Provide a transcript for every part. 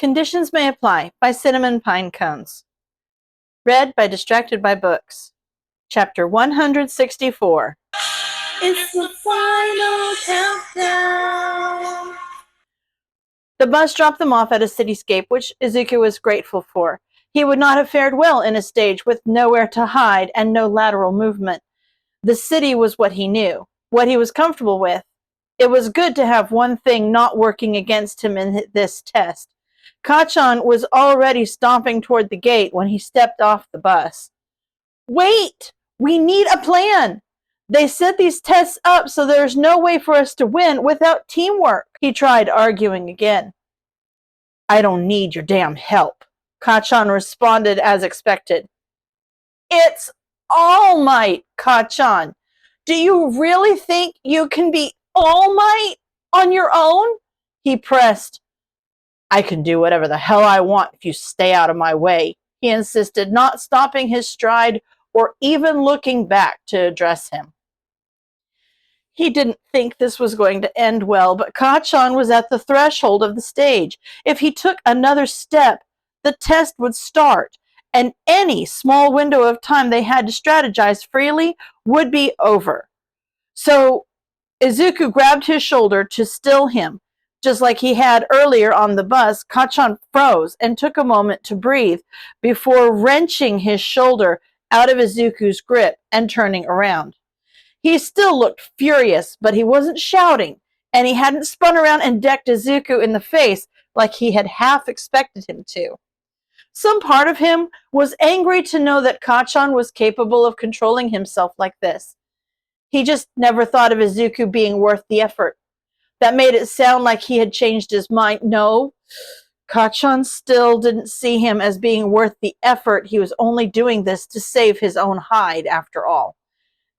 Conditions May Apply by CinnamonPinecones. Read by Distracted by Books. Chapter 164. It's the final countdown. The bus dropped them off at a cityscape, which Izuku was grateful for. He would not have fared well in a stage with nowhere to hide and no lateral movement. The city was what he knew, what he was comfortable with. It was good to have one thing not working against him in this test. Ch164 was already stomping toward the gate when he stepped off the bus. Wait! We need a plan! They set these tests up so there's no way for us to win without teamwork. He tried arguing again. I don't need your damn help. Ch164 responded as expected. It's All Might, Ch164. Do you really think you can be All Might on your own? He pressed. I can do whatever the hell I want if you stay out of my way, he insisted, not stopping his stride or even looking back to address him. He didn't think this was going to end well, but Ch164 was at the threshold of the stage. If he took another step, the test would start, and any small window of time they had to strategize freely would be over. So Izuku grabbed his shoulder to still him. Just like he had earlier on the bus, Ch164 froze and took a moment to breathe before wrenching his shoulder out of Izuku's grip and turning around. He still looked furious, but he wasn't shouting, and he hadn't spun around and decked Izuku in the face like he had half expected him to. Some part of him was angry to know that Ch164 was capable of controlling himself like this. He just never thought of Izuku being worth the effort. That made it sound like he had changed his mind. No, Ch164 still didn't see him as being worth the effort. He was only doing this to save his own hide, after all.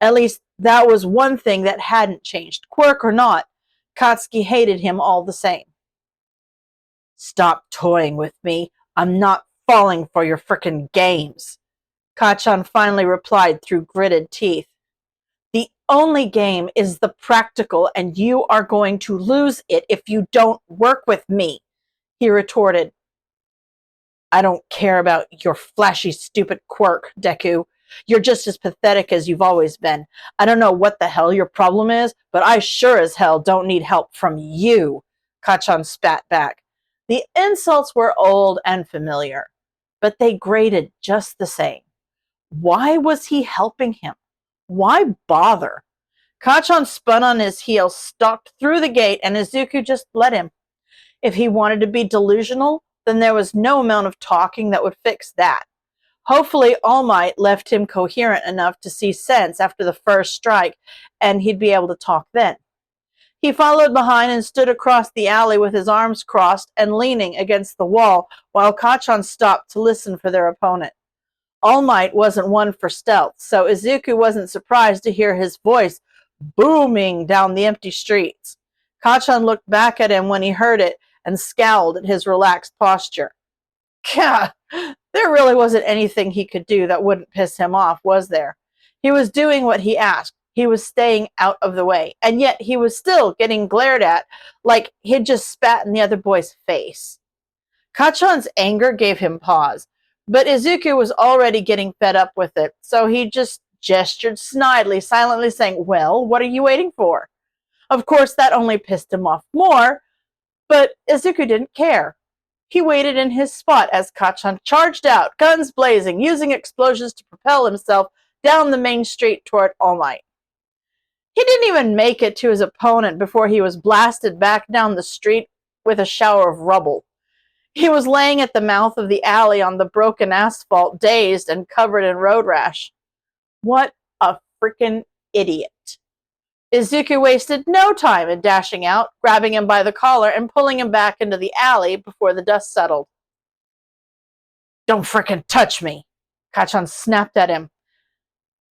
At least that was one thing that hadn't changed. Quirk or not, Katsuki hated him all the same. Stop toying with me. I'm not falling for your frickin' games, Ch164 finally replied through gritted teeth. The only game is the practical, and you are going to lose it if you don't work with me, he retorted. I don't care about your flashy, stupid quirk, Deku. You're just as pathetic as you've always been. I don't know what the hell your problem is, but I sure as hell don't need help from you, Ch164 spat back. The insults were old and familiar, but they grated just the same. Why was he helping him? Why bother? Ch164 spun on his heel, stalked through the gate, and Izuku just let him. If he wanted to be delusional, then there was no amount of talking that would fix that. Hopefully, All Might left him coherent enough to see sense after the first strike, and he'd be able to talk then. He followed behind and stood across the alley with his arms crossed and leaning against the wall while Ch164 stopped to listen for their opponent. All Might wasn't one for stealth, so Izuku wasn't surprised to hear his voice booming down the empty streets. Ch164 looked back at him when he heard it and scowled at his relaxed posture. Gah! There really wasn't anything he could do that wouldn't piss him off, was there? He was doing what he asked. He was staying out of the way, and yet he was still getting glared at like he'd just spat in the other boy's face. Ch164's anger gave him pause, but Izuku was already getting fed up with it, so he just gestured snidely, silently saying, well, what are you waiting for? Of course, that only pissed him off more, but Izuku didn't care. He waited in his spot as Ch164 charged out, guns blazing, using explosions to propel himself down the main street toward All Might. He didn't even make it to his opponent before he was blasted back down the street with a shower of rubble. He was laying at the mouth of the alley on the broken asphalt, dazed and covered in road rash. What a freaking idiot. Izuku wasted no time in dashing out, grabbing him by the collar and pulling him back into the alley before the dust settled. Don't frickin' touch me, Ch164 snapped at him.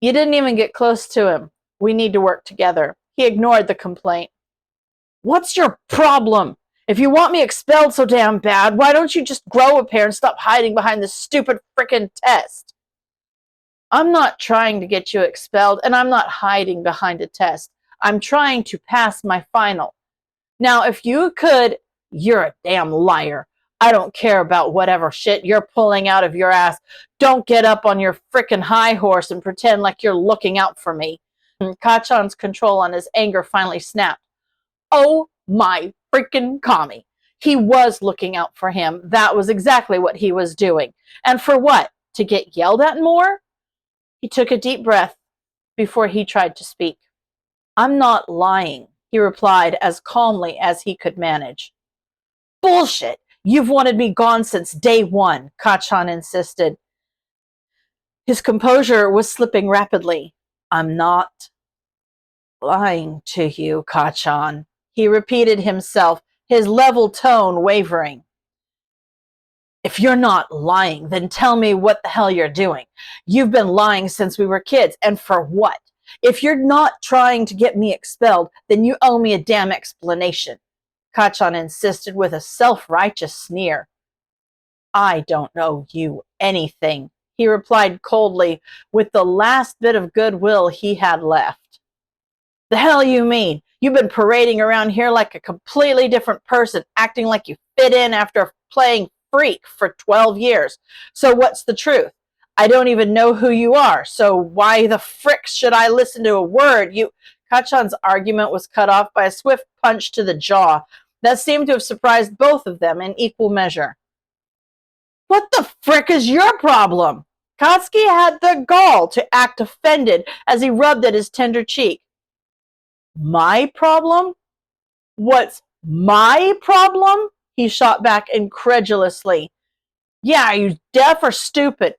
You didn't even get close to him. We need to work together. He ignored the complaint. What's your problem? If you want me expelled so damn bad, why don't you just grow a pair and stop hiding behind this stupid frickin' test? I'm not trying to get you expelled, and I'm not hiding behind a test. I'm trying to pass my final. Now, if you could, you're a damn liar. I don't care about whatever shit you're pulling out of your ass. Don't get up on your frickin' high horse and pretend like you're looking out for me. Kachan's control on his anger finally snapped. Oh my freaking kami. He was looking out for him. That was exactly what he was doing. And for what? To get yelled at more? He took a deep breath before he tried to speak. I'm not lying, he replied as calmly as he could manage. Bullshit! You've wanted me gone since day one, Kachan insisted. His composure was slipping rapidly. I'm not lying to you, Kachan, he repeated himself, his level tone wavering. If you're not lying, then tell me what the hell you're doing. You've been lying since we were kids, and for what? If you're not trying to get me expelled, then you owe me a damn explanation, Kachan insisted with a self-righteous sneer. I don't owe you anything, he replied coldly with the last bit of goodwill he had left. The hell you mean? You've been parading around here like a completely different person, acting like you fit in after playing freak for 12 years. So what's the truth? I don't even know who you are, so why the frick should I listen to a word you... Kachan's argument was cut off by a swift punch to the jaw that seemed to have surprised both of them in equal measure. What the frick is your problem? Katsuki had the gall to act offended as he rubbed at his tender cheek. My problem? What's my problem? He shot back incredulously. Yeah, are you deaf or stupid?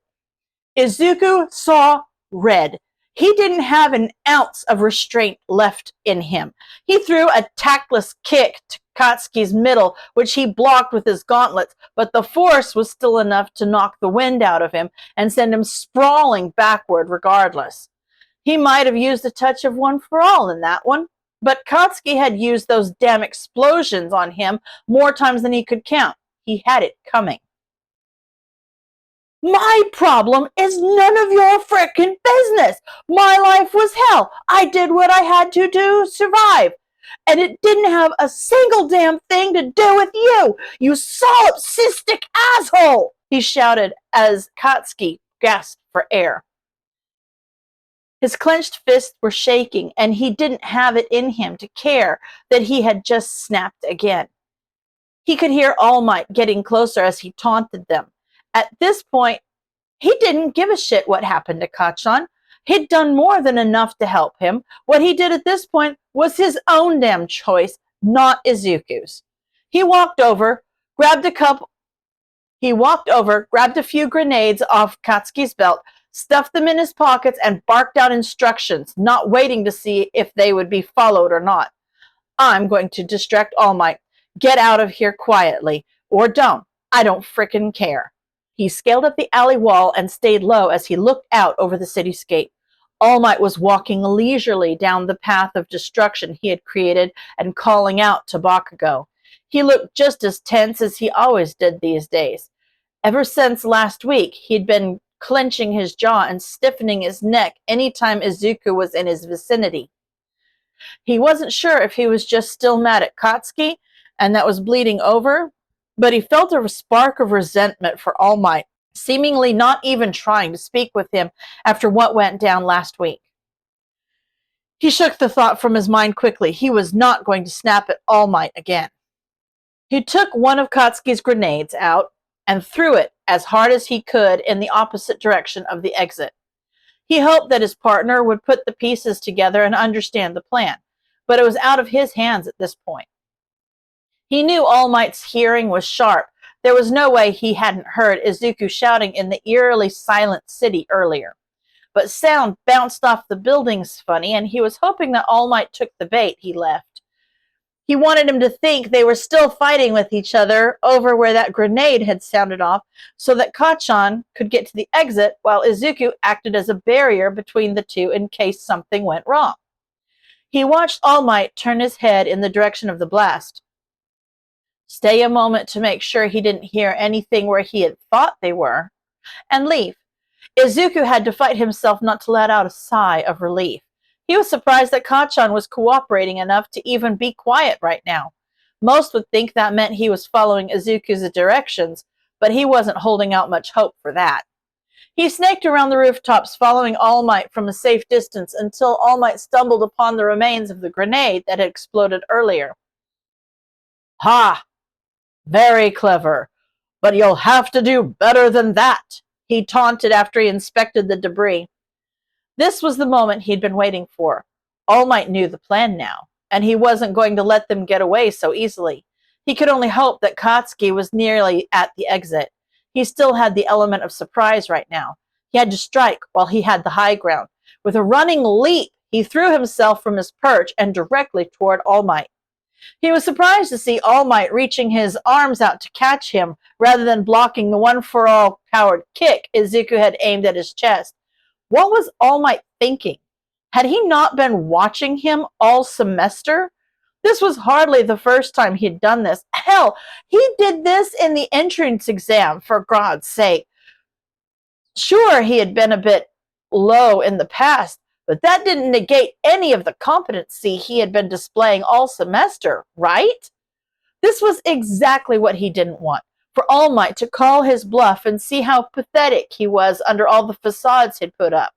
Izuku saw red. He didn't have an ounce of restraint left in him. He threw a tactless kick to Katsuki's middle, which he blocked with his gauntlets, but the force was still enough to knock the wind out of him and send him sprawling backward regardless. He might have used a touch of one for all in that one, but Katsuki had used those damn explosions on him more times than he could count. He had it coming. My problem is none of your frickin' business. My life was hell. I did what I had to survive. And it didn't have a single damn thing to do with you, you solipsistic asshole, he shouted as Katsuki gasped for air. His clenched fists were shaking, and he didn't have it in him to care that he had just snapped again. He could hear All Might getting closer as he taunted them. At this point, he didn't give a shit what happened to Kachan. He'd done more than enough to help him. What he did at this point was his own damn choice, not Izuku's. He walked over, grabbed a few grenades off Katsuki's belt, stuffed them in his pockets, and barked out instructions, not waiting to see if they would be followed or not. I'm going to distract All Might. Get out of here quietly. Or don't. I don't frickin' care. He scaled up the alley wall and stayed low as he looked out over the cityscape. All Might was walking leisurely down the path of destruction he had created and calling out to Bakugou. He looked just as tense as he always did these days. Ever since last week, he'd been clenching his jaw and stiffening his neck anytime Izuku was in his vicinity. He wasn't sure if he was just still mad at Katsuki and that was bleeding over, but he felt a spark of resentment for All Might, seemingly not even trying to speak with him after what went down last week. He shook the thought from his mind quickly. He was not going to snap at All Might again. He took one of Katsuki's grenades out and threw it as hard as he could in the opposite direction of the exit. He hoped that his partner would put the pieces together and understand the plan, but it was out of his hands at this point. He knew All Might's hearing was sharp. There was no way he hadn't heard Izuku shouting in the eerily silent city earlier. But sound bounced off the buildings funny, and he was hoping that All Might took the bait he left. He wanted him to think they were still fighting with each other over where that grenade had sounded off, so that Kachan could get to the exit while Izuku acted as a barrier between the two in case something went wrong. He watched All Might turn his head in the direction of the blast, stay a moment to make sure he didn't hear anything where he had thought they were, and leave. Izuku had to fight himself not to let out a sigh of relief. He was surprised that Kachan was cooperating enough to even be quiet right now. Most would think that meant he was following Izuku's directions, but he wasn't holding out much hope for that. He snaked around the rooftops, following All Might from a safe distance until All Might stumbled upon the remains of the grenade that had exploded earlier. Ha! Very clever, but you'll have to do better than that, he taunted after he inspected the debris. This was the moment he'd been waiting for. All Might knew the plan now, and he wasn't going to let them get away so easily. He could only hope that Katsuki was nearly at the exit. He still had the element of surprise right now. He had to strike while he had the high ground. With a running leap, he threw himself from his perch and directly toward All Might. He was surprised to see All Might reaching his arms out to catch him rather than blocking the one-for-all powered kick Izuku had aimed at his chest. What was All Might thinking? Had he not been watching him all semester? This was hardly the first time he'd done this. Hell, he did this in the entrance exam, for God's sake. Sure, he had been a bit low in the past, but that didn't negate any of the competency he had been displaying all semester, right? This was exactly what he didn't want, for All Might to call his bluff and see how pathetic he was under all the facades he'd put up.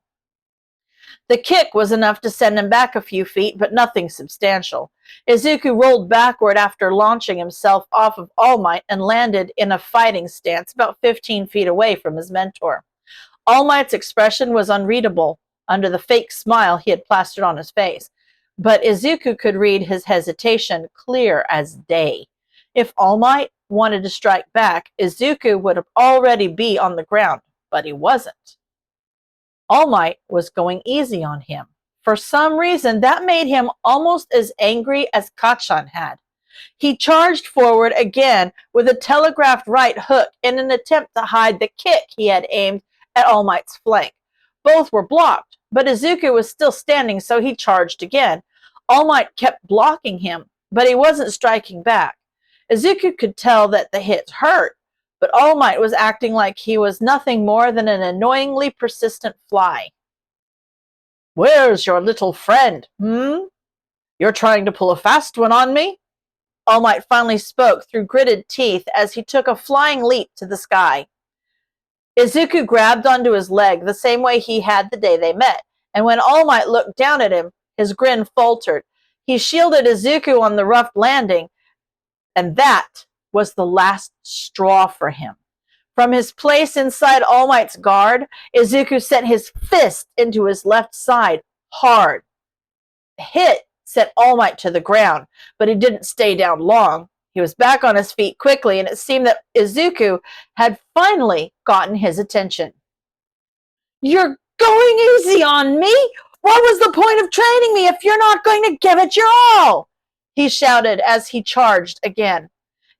The kick was enough to send him back a few feet, but nothing substantial. Izuku rolled backward after launching himself off of All Might and landed in a fighting stance about 15 feet away from his mentor. All Might's expression was unreadable under the fake smile he had plastered on his face, but Izuku could read his hesitation clear as day. If All Might wanted to strike back, Izuku would already be on the ground, but he wasn't. All Might was going easy on him. For some reason, that made him almost as angry as Kachan had. He charged forward again with a telegraphed right hook in an attempt to hide the kick he had aimed at All Might's flank. Both were blocked, but Izuku was still standing, so he charged again. All Might kept blocking him, but he wasn't striking back. Izuku could tell that the hits hurt, but All Might was acting like he was nothing more than an annoyingly persistent fly. Where's your little friend, You're trying to pull a fast one on me? All Might finally spoke through gritted teeth as he took a flying leap to the sky. Izuku grabbed onto his leg the same way he had the day they met, and when All Might looked down at him, his grin faltered. He shielded Izuku on the rough landing, and that was the last straw for him. From his place inside All Might's guard, Izuku sent his fist into his left side, hard. The hit sent All Might to the ground, but he didn't stay down long. He was back on his feet quickly, and it seemed that Izuku had finally gotten his attention. You're going easy on me? What was the point of training me if you're not going to give it your all? He shouted as he charged again.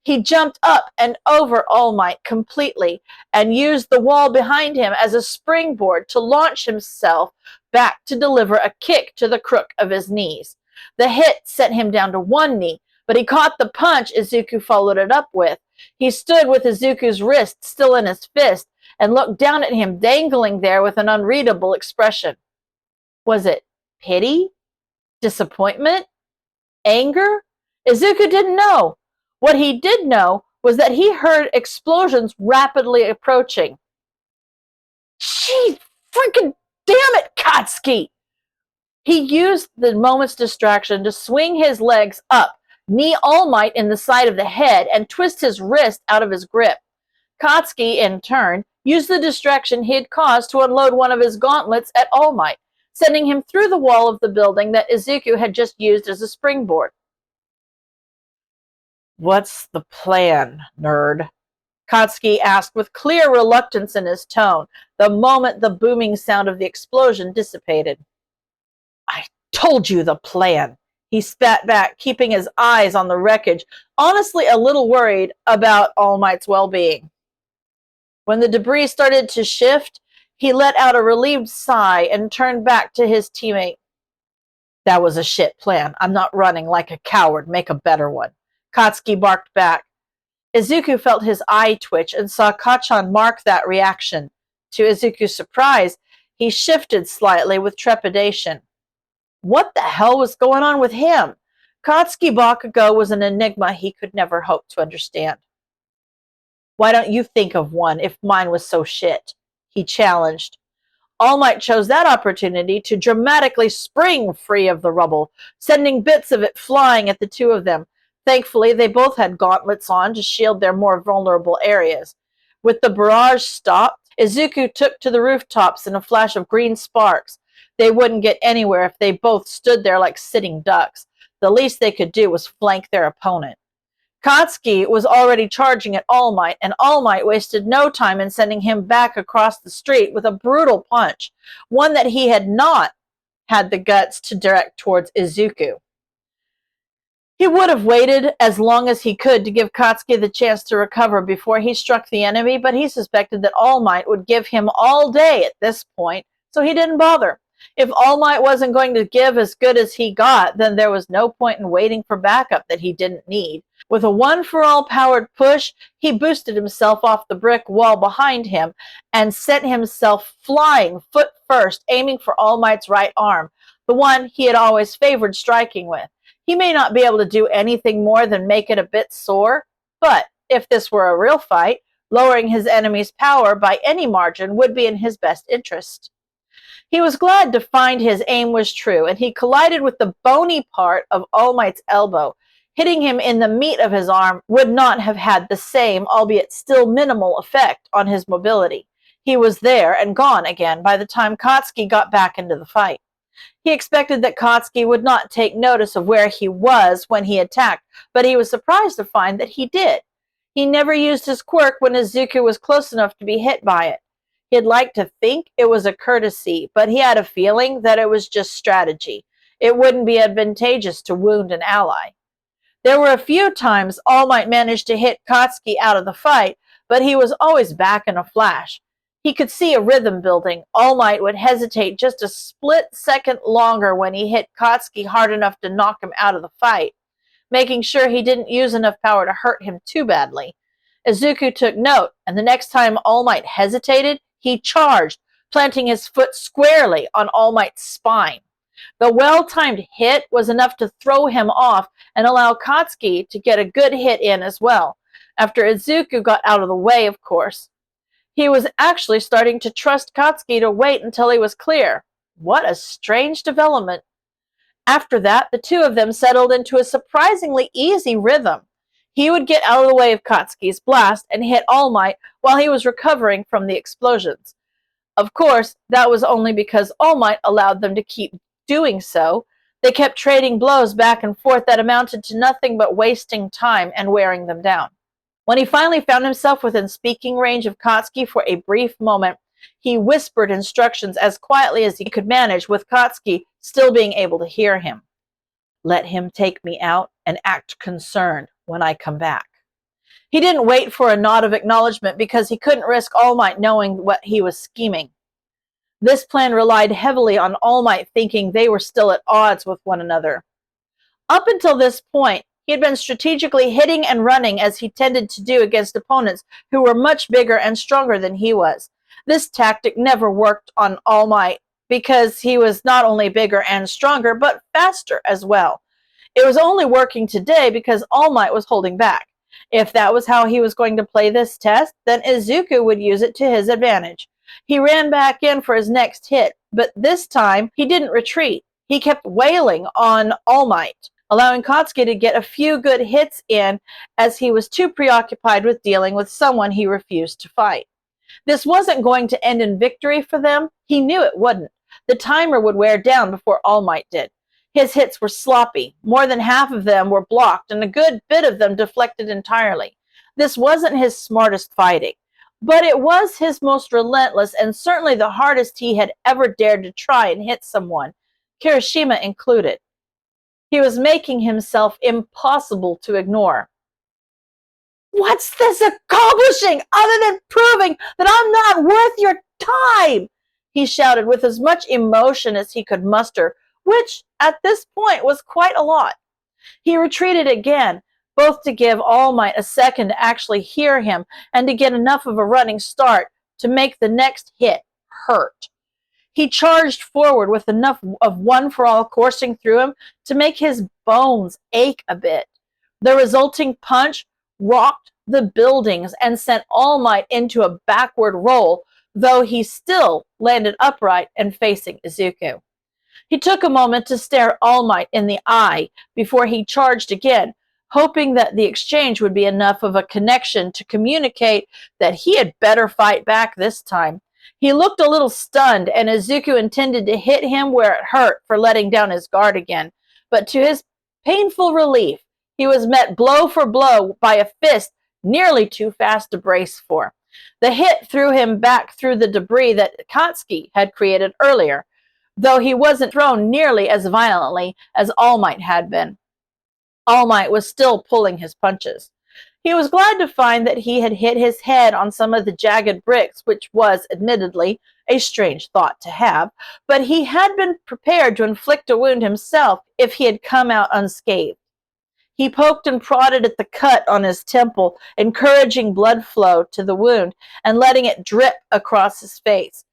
He jumped up and over All Might completely and used the wall behind him as a springboard to launch himself back to deliver a kick to the crook of his knees. The hit sent him down to one knee, but he caught the punch Izuku followed it up with. He stood with Izuku's wrist still in his fist and looked down at him dangling there with an unreadable expression. Was it pity? Disappointment? Anger? Izuku didn't know. What he did know was that he heard explosions rapidly approaching. Gee, freaking damn it, Katsuki! He used the moment's distraction to swing his legs up, knee All Might in the side of the head, and twist his wrist out of his grip. Katsuki, in turn, used the distraction he had caused to unload one of his gauntlets at All Might, sending him through the wall of the building that Izuku had just used as a springboard. What's the plan, nerd? Katsuki asked with clear reluctance in his tone, the moment the booming sound of the explosion dissipated. I told you the plan, he spat back, keeping his eyes on the wreckage, honestly a little worried about All Might's well-being. When the debris started to shift, he let out a relieved sigh and turned back to his teammate. That was a shit plan. I'm not running like a coward. Make a better one. Katsuki barked back. Izuku felt his eye twitch and saw Kachan mark that reaction. To Izuku's surprise, he shifted slightly with trepidation. What the hell was going on with him? Katsuki Bakugou was an enigma he could never hope to understand. "Why don't you think of one if mine was so shit?" he challenged. All Might chose that opportunity to dramatically spring free of the rubble, sending bits of it flying at the two of them. Thankfully, they both had gauntlets on to shield their more vulnerable areas. With the barrage stopped, Izuku took to the rooftops in a flash of green sparks. They wouldn't get anywhere if they both stood there like sitting ducks. The least they could do was flank their opponent. Katsuki was already charging at All Might, and All Might wasted no time in sending him back across the street with a brutal punch, one that he had not had the guts to direct towards Izuku. He would have waited as long as he could to give Katsuki the chance to recover before he struck the enemy, but he suspected that All Might would give him all day at this point, so he didn't bother. If All Might wasn't going to give as good as he got, then there was no point in waiting for backup that he didn't need. With a one-for-all powered push, he boosted himself off the brick wall behind him and sent himself flying foot first, aiming for All Might's right arm, the one he had always favored striking with. He may not be able to do anything more than make it a bit sore, but if this were a real fight, lowering his enemy's power by any margin would be in his best interest. He was glad to find his aim was true, and he collided with the bony part of All Might's elbow. Hitting him in the meat of his arm would not have had the same, albeit still minimal, effect on his mobility. He was there and gone again by the time Katsuki got back into the fight. He expected that Katsuki would not take notice of where he was when he attacked, but he was surprised to find that he did. He never used his quirk when Izuku was close enough to be hit by it. He'd like to think it was a courtesy, but he had a feeling that it was just strategy. It wouldn't be advantageous to wound an ally. There were a few times All Might managed to hit Katsuki out of the fight, but he was always back in a flash. He could see a rhythm building. All Might would hesitate just a split second longer when he hit Katsuki hard enough to knock him out of the fight, making sure he didn't use enough power to hurt him too badly. Izuku took note, and the next time All Might hesitated, he charged, planting his foot squarely on All Might's spine. The well-timed hit was enough to throw him off and allow Katsuki to get a good hit in as well, after Izuku got out of the way, of course. He was actually starting to trust Katsuki to wait until he was clear. What a strange development. After that, the two of them settled into a surprisingly easy rhythm. He would get out of the way of Katsuki's blast and hit All Might while he was recovering from the explosions. Of course, that was only because All Might allowed them to keep doing so. They kept trading blows back and forth that amounted to nothing but wasting time and wearing them down. When he finally found himself within speaking range of Katsuki for a brief moment, he whispered instructions as quietly as he could manage, with Katsuki still being able to hear him. "Let him take me out and act concerned when I come back." He didn't wait for a nod of acknowledgement because he couldn't risk All Might knowing what he was scheming. This plan relied heavily on All Might thinking they were still at odds with one another. Up until this point, he had been strategically hitting and running as he tended to do against opponents who were much bigger and stronger than he was. This tactic never worked on All Might because he was not only bigger and stronger, but faster as well. It was only working today because All Might was holding back. If that was how he was going to play this test, then Izuku would use it to his advantage. He ran back in for his next hit, but this time he didn't retreat. He kept wailing on All Might, allowing Katsuki to get a few good hits in as he was too preoccupied with dealing with someone he refused to fight. This wasn't going to end in victory for them. He knew it wouldn't. The timer would wear down before All Might did. His hits were sloppy. More than half of them were blocked, and a good bit of them deflected entirely. This wasn't his smartest fighting, but it was his most relentless and certainly the hardest he had ever dared to try and hit someone, Kirishima included. He was making himself impossible to ignore. "What's this accomplishing other than proving that I'm not worth your time?" he shouted with as much emotion as he could muster, which at this point was quite a lot. He retreated again, both to give All Might a second to actually hear him and to get enough of a running start to make the next hit hurt. He charged forward with enough of One for All coursing through him to make his bones ache a bit. The resulting punch rocked the buildings and sent All Might into a backward roll, though he still landed upright and facing Izuku. He took a moment to stare All Might in the eye before he charged again, hoping that the exchange would be enough of a connection to communicate that he had better fight back this time. He looked a little stunned, and Izuku intended to hit him where it hurt for letting down his guard again. But to his painful relief, he was met blow for blow by a fist nearly too fast to brace for. The hit threw him back through the debris that Katsuki had created earlier, though he wasn't thrown nearly as violently as All Might had been. All Might was still pulling his punches. He was glad to find that he had hit his head on some of the jagged bricks, which was, admittedly, a strange thought to have, but he had been prepared to inflict a wound himself if he had come out unscathed. He poked and prodded at the cut on his temple, encouraging blood flow to the wound and letting it drip across his face.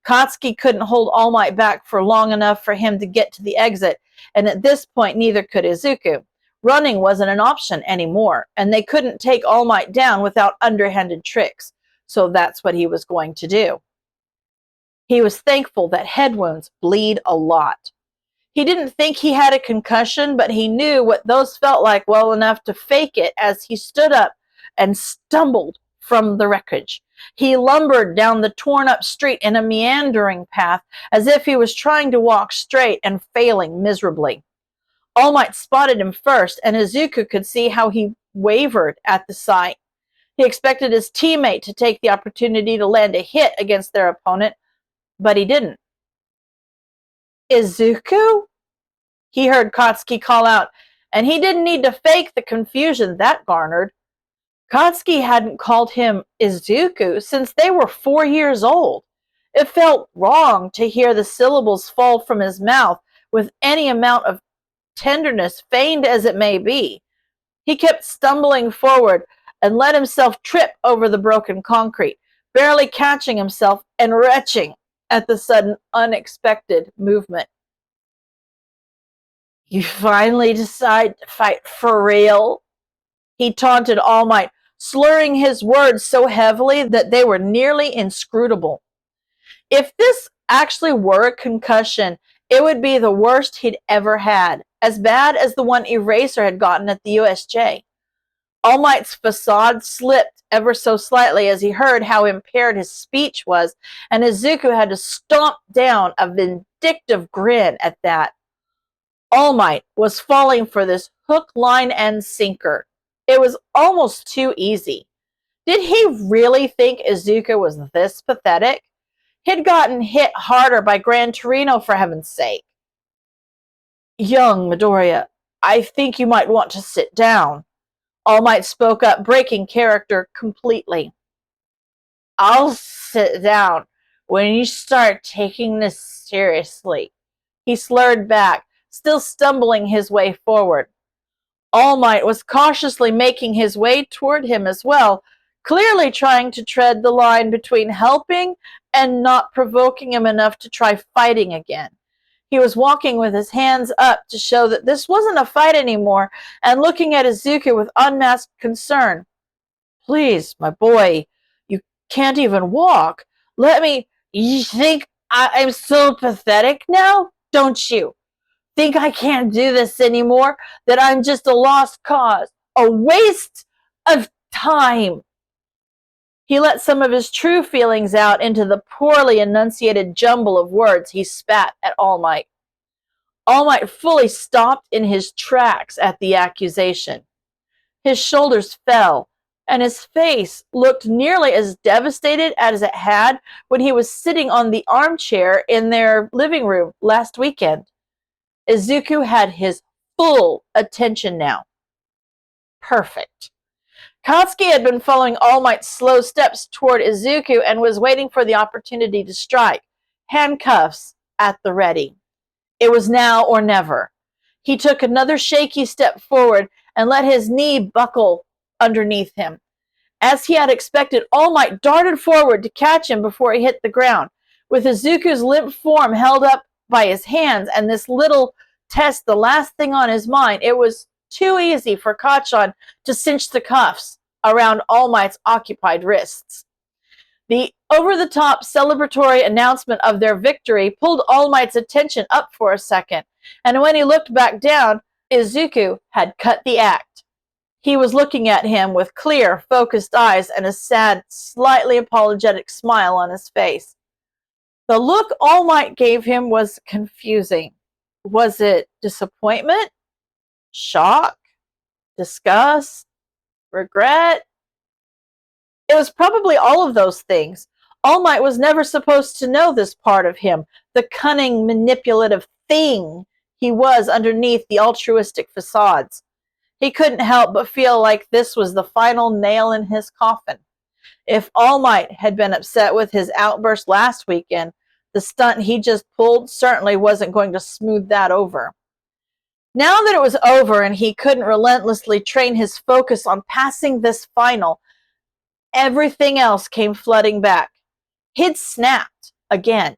Katsuki couldn't hold All Might back for long enough for him to get to the exit, and at this point neither could Izuku. Running wasn't an option anymore, and they couldn't take All Might down without underhanded tricks, so that's what he was going to do. He was thankful that head wounds bleed a lot. He didn't think he had a concussion, but he knew what those felt like well enough to fake it as he stood up and stumbled from the wreckage. He lumbered down the torn-up street in a meandering path as if he was trying to walk straight and failing miserably. All Might spotted him first, and Izuku could see how he wavered at the sight. He expected his teammate to take the opportunity to land a hit against their opponent, but he didn't. Izuku? He heard Katsuki call out, and he didn't need to fake the confusion that garnered. Katsuki hadn't called him Izuku since they were 4 years old. It felt wrong to hear the syllables fall from his mouth with any amount of tenderness, feigned as it may be. He kept stumbling forward and let himself trip over the broken concrete, barely catching himself and retching at the sudden unexpected movement. You finally decide to fight for real? He taunted All Might, slurring his words so heavily that they were nearly inscrutable. If this actually were a concussion, it would be the worst he'd ever had, as bad as the one Eraser had gotten at the USJ. All Might's facade slipped ever so slightly as he heard how impaired his speech was, and Izuku had to stomp down a vindictive grin at that. All Might was falling for this hook, line, and sinker. It was almost too easy. Did he really think Izuku was this pathetic? He'd gotten hit harder by Gran Torino, for heaven's sake. Young Midoriya, I think you might want to sit down. All Might spoke up, breaking character completely. I'll sit down when you start taking this seriously. He slurred back, still stumbling his way forward. All Might was cautiously making his way toward him as well, clearly trying to tread the line between helping and not provoking him enough to try fighting again. He was walking with his hands up to show that this wasn't a fight anymore, and looking at Izuku with unmasked concern. Please, my boy, you can't even walk. Let me... You think I'm so pathetic now? Don't you? Think I can't do this anymore? That I'm just a lost cause? A waste of time? He let some of his true feelings out into the poorly enunciated jumble of words he spat at All Might. All Might fully stopped in his tracks at the accusation. His shoulders fell, and his face looked nearly as devastated as it had when he was sitting on the armchair in their living room last weekend. Izuku had his full attention now. Perfect. Katsuki had been following All Might's slow steps toward Izuku and was waiting for the opportunity to strike, handcuffs at the ready. It was now or never. He took another shaky step forward and let his knee buckle underneath him. As he had expected, All Might darted forward to catch him before he hit the ground. With Izuku's limp form held up by his hands and this little test the last thing on his mind, it was too easy for Kacchan to cinch the cuffs around All Might's occupied wrists. The over-the-top celebratory announcement of their victory pulled All Might's attention up for a second, and when he looked back down, Izuku had cut the act. He was looking at him with clear, focused eyes and a sad, slightly apologetic smile on his face. The look All Might gave him was confusing. Was it disappointment? Shock? Disgust? Regret? It was probably all of those things. All Might was never supposed to know this part of him, the cunning, manipulative thing he was underneath the altruistic facades. He couldn't help but feel like this was the final nail in his coffin. If All Might had been upset with his outburst last weekend, the stunt he just pulled certainly wasn't going to smooth that over. Now that it was over and he couldn't relentlessly train his focus on passing this final, everything else came flooding back. He'd snapped again.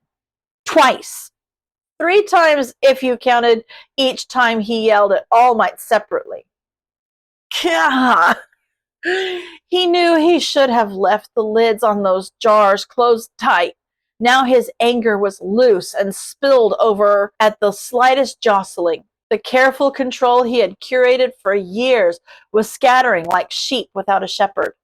Twice. 3 times if you counted each time he yelled at All Might separately. Gah! He knew he should have left the lids on those jars closed tight. Now his anger was loose and spilled over at the slightest jostling. The careful control he had curated for years was scattering like sheep without a shepherd.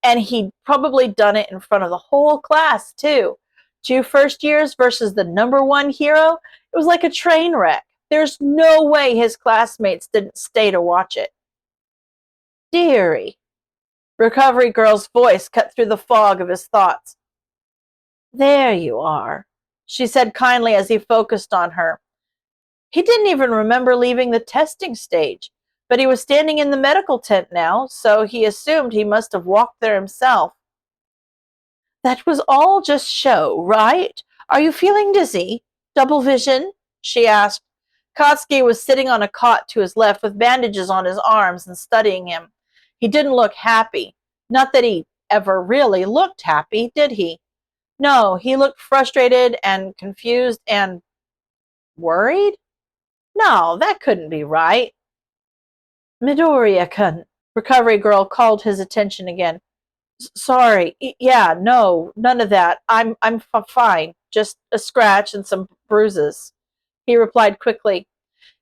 And he'd probably done it in front of the whole class, too. 2 first years versus the #1 hero. It was like a train wreck. There's no way his classmates didn't stay to watch it. Dearie. Recovery Girl's voice cut through the fog of his thoughts. There you are, she said kindly as he focused on her. He didn't even remember leaving the testing stage, but he was standing in the medical tent now, so he assumed he must have walked there himself. That was all just show, right? Are you feeling dizzy? Double vision? She asked. Katsuki was sitting on a cot to his left with bandages on his arms and studying him. He didn't look happy. Not that he ever really looked happy, did he? No, he looked frustrated and confused and worried? No, that couldn't be right. Midoriya-kun, Recovery Girl called his attention again. Sorry, yeah, no, none of that. I'm fine. Just a scratch and some bruises, he replied quickly.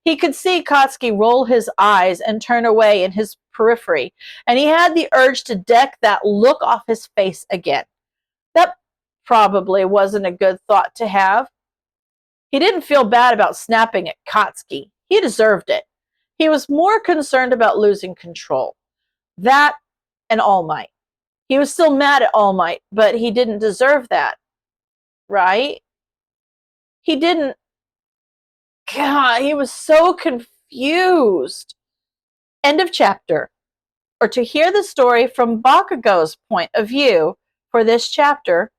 He could see Katsuki roll his eyes and turn away in his periphery, and he had the urge to deck that look off his face again. That probably wasn't a good thought to have. He didn't feel bad about snapping at Katsuki. He deserved it. He was more concerned about losing control. That and All Might. He was still mad at All Might, but he didn't deserve that. Right? He didn't. God, he was so confused. End of chapter. Or to hear the story from Bakugou's point of view for this chapter,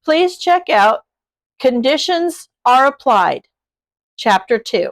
please check out Conditions Are Applied, Chapter 2.